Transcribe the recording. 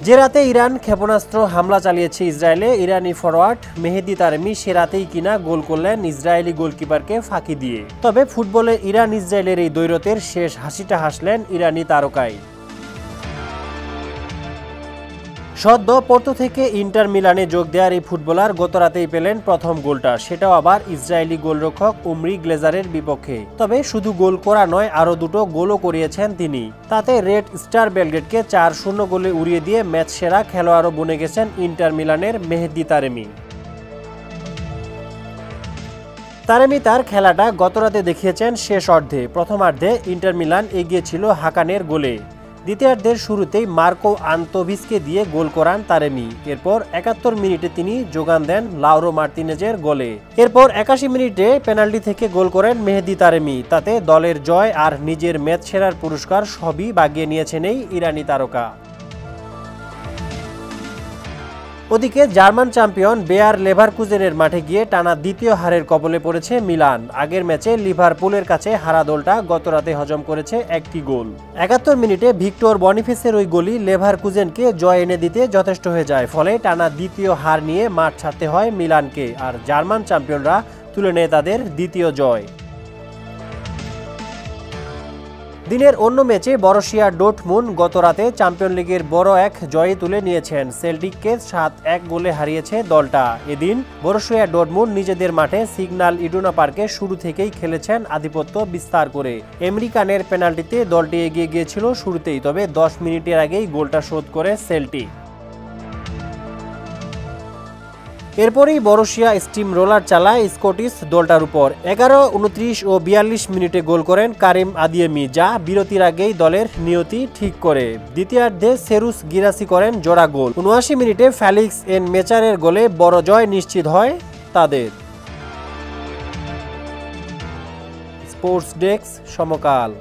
যে রাতে ইরান ক্ষেপণাস্ত্র হামলা চালিয়েছে ইসরায়েলে, ইরানি ফরওয়ার্ড মেহেদি তারেমি সে রাতেই কিনা গোল করলেন ইসরায়েলি গোলকিপারকে ফাঁকি দিয়ে। তবে ফুটবলে ইরান ইসরায়েলের এই দ্বৈরথের শেষ হাসিটা হাসলেন ইরানি তারকাই। সদ্য পোর্তো থেকে ইন্টার মিলানে যোগ দেওয়ার এই ফুটবলার গত রাতেই পেলেন প্রথম গোলটা, সেটাও আবার ইসরায়েলি গোলরক্ষক উমরি গ্লেজারের বিপক্ষে। তবে শুধু গোল করা নয়, আরও দুটো গোলও করিয়েছেন তিনি। তাতে রেড স্টার বেলগ্রেডকে 4-0 গোলে উড়িয়ে দিয়ে ম্যাচ সেরা খেলোয়াড়ও বনে গেছেন ইন্টার মিলানের মেহেদি তারেমি। তারেমি তার খেলাটা গতরাতে দেখিয়েছেন শেষ অর্ধে। প্রথমার্ধে ইন্টার মিলান এগিয়ে ছিল হাকানের গোলে। দ্বিতীয়ার্ধের শুরুতেই মার্কো আন্তোভিসকে দিয়ে গোল করান তারেমি। এরপর 71 মিনিটে তিনি যোগান দেন লাউরো মার্তিনেজের গোলে। এরপর 81 মিনিটে পেনাল্টি থেকে গোল করেন মেহেদি তারেমি। তাতে দলের জয় আর নিজের ম্যাচ সেরার পুরস্কার সবই বাগিয়ে নিয়েছেন এই ইরানি তারকা। ওদিকে জার্মান চ্যাম্পিয়ন বেয়ার লেভারকুজেনের মাঠে গিয়ে টানা দ্বিতীয় হারের কবলে পড়েছে মিলান। আগের ম্যাচে লিভারপুলের কাছে হারা দলটা গতরাতে হজম করেছে একটি গোল। 71 মিনিটে ভিক্টর বনিফেসের ওই গোলই লেভারকুজেনকে জয় এনে দিতে যথেষ্ট হয়ে যায়। ফলে টানা দ্বিতীয় হার নিয়ে মাঠ ছাড়তে হয় মিলানকে, আর জার্মান চ্যাম্পিয়নরা তুলে নেয় তাদের দ্বিতীয় জয়। দিনের অন্য ম্যাচে বরুসিয়া ডর্টমুন্ড গতরাতে চ্যাম্পিয়ন লিগের বড় এক জয় তুলে নিয়েছেন। সেল্টিককে 7-1 গোলে হারিয়েছে দলটা। এদিন বরুসিয়া ডর্টমুন্ড নিজেদের মাঠে সিগন্যাল ইডুনা পার্কে শুরু থেকেই খেলেছেন আধিপত্য বিস্তার করে। আমেরিকানের পেনাল্টিতে দলটি এগিয়ে গিয়েছিল শুরুতেই, তবে 10 মিনিটের আগেই গোলটা শোধ করে সেল্টিক। এরপরেই বরুসিয়া স্টিম রোলার চালায় স্কটিশ দলটার উপর। 11, 29 ও 42 মিনিটে গোল করেন কারিম আদিয়েমি, যা বিরতির আগেই দলের নিয়তি ঠিক করে। দ্বিতীয়ার্ধে সেরুস গিরাসি করেন জোড়া গোল। 79 মিনিটে ফেলিক্স এন মেচারের গোলে বড় জয় নিশ্চিত হয় তাদের। স্পোর্টস ডেস্ক, সমকাল।